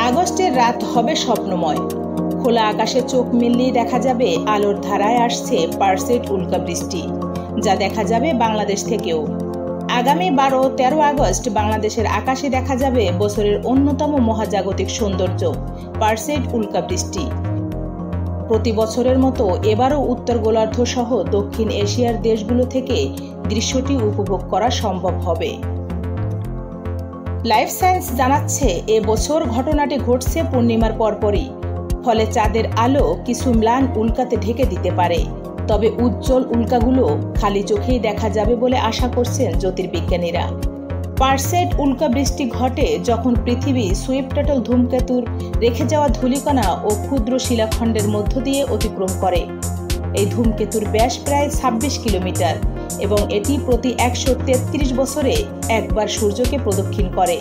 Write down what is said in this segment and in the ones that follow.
আগস্টের রাত হবে স্বপ্নময়। খোলা আকাশে চোখ মিললেই দেখা যাবে আলোর ধারায় আসছে পারসেইড উল্কাবৃষ্টি, যা দেখা যাবে বাংলাদেশ থেকেও। আগামী 12-13 আগস্ট বাংলাদেশের আকাশে দেখা যাবে বছরের অন্যতম মহাজাগতিক সৌন্দর্য পারসেইড উল্কাবৃষ্টি। প্রতি বছরের মতো এবারও উত্তর গোলার্ধ সহ দক্ষিণ এশিয়ার দেশগুলো থেকে দৃশ্যটি উপভোগ করা সম্ভব হবে। লাইফ সায়েন্স জানাচ্ছে এবছর ঘটনাটি ঘটছে পূর্ণিমার পরপরই, ফলে চাঁদের আলো কিছু ম্লান উল্কাতে ঢেকে দিতে পারে। তবে উজ্জ্বল উল্কাগুলো খালি চোখেই দেখা যাবে বলে আশা করছেন জ্যোতির্বিজ্ঞানীরা। পারসেইড উল্কাবৃষ্টি ঘটে যখন পৃথিবী সুইফট ধূমকেতুর রেখে যাওয়া ধূলিকণা ও ক্ষুদ্র শিলাখণ্ডের মধ্য দিয়ে অতিক্রম করে। এই ধূমকেতুর ব্যাস প্রায় 26 কিলোমিটার এবং এটি প্রতি 133 বছরে একবার সূর্যকে প্রদক্ষিণ করে।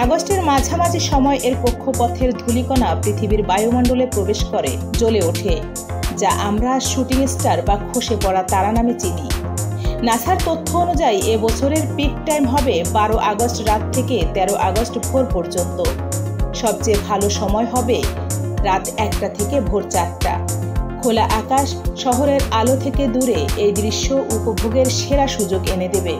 আগস্টের মাঝামাঝি সময় এর কক্ষপথের ধূলিকণা পৃথিবীর বায়ুমণ্ডলে প্রবেশ করে জ্বলে ওঠে, যা আমরা শুটিং স্টার বা খসে পড়া তারা নামে চিনি। নাসার তথ্য অনুযায়ী এবছরের পিক টাইম হবে 12 আগস্ট রাত থেকে 13 আগস্ট ভোর পর্যন্ত। সবচেয়ে ভালো সময় হবে রাত 1টা থেকে ভোর 4টা। খোলা আকাশ, শহরের আলো থেকে দূরে এই দৃশ্য উপভোগের সেরা সুযোগ এনে দেবে।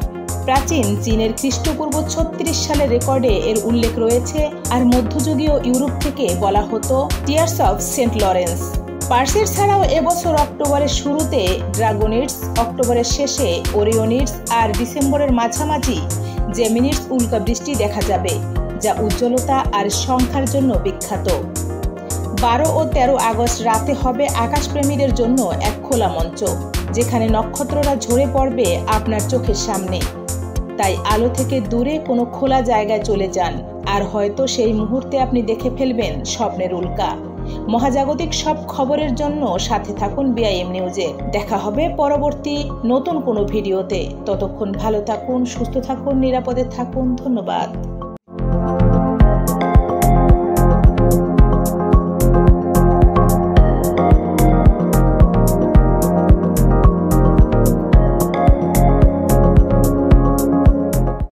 প্রাচীন চীনের খ্রিস্টপূর্ব 36 সালের রেকর্ডে এর উল্লেখ রয়েছে, আর মধ্যযুগীয় ইউরোপ থেকে বলা হতো টিয়ার্স অফ সেন্ট লরেন্স। পারসেইড ছাড়াও এবছর অক্টোবরের শুরুতে ড্রাগনিডস, অক্টোবরের শেষে ওরিয়নিডস আর ডিসেম্বরের মাঝামাঝি জেমিনিডস উল্কাবৃষ্টি দেখা যাবে, যা উজ্জ্বলতা আর সংখ্যার জন্য বিখ্যাত। 12 ও 13 আগস্ট রাতে হবে আকাশপ্রেমীদের জন্য এক খোলা মঞ্চ, যেখানে নক্ষত্ররা ঝরে পড়বে আপনার চোখের সামনে। তাই আলো থেকে দূরে কোনো খোলা জায়গায় চলে যান, আর হয়তো সেই মুহূর্তে আপনি দেখে ফেলবেন স্বপ্নের উল্কা। মহাজাগতিক সব খবরের জন্য সাথে থাকুন বিআইএম নিউজে। দেখা হবে পরবর্তী নতুন কোনো ভিডিওতে। ততক্ষণ ভালো থাকুন, সুস্থ থাকুন, নিরাপদে থাকুন। ধন্যবাদ।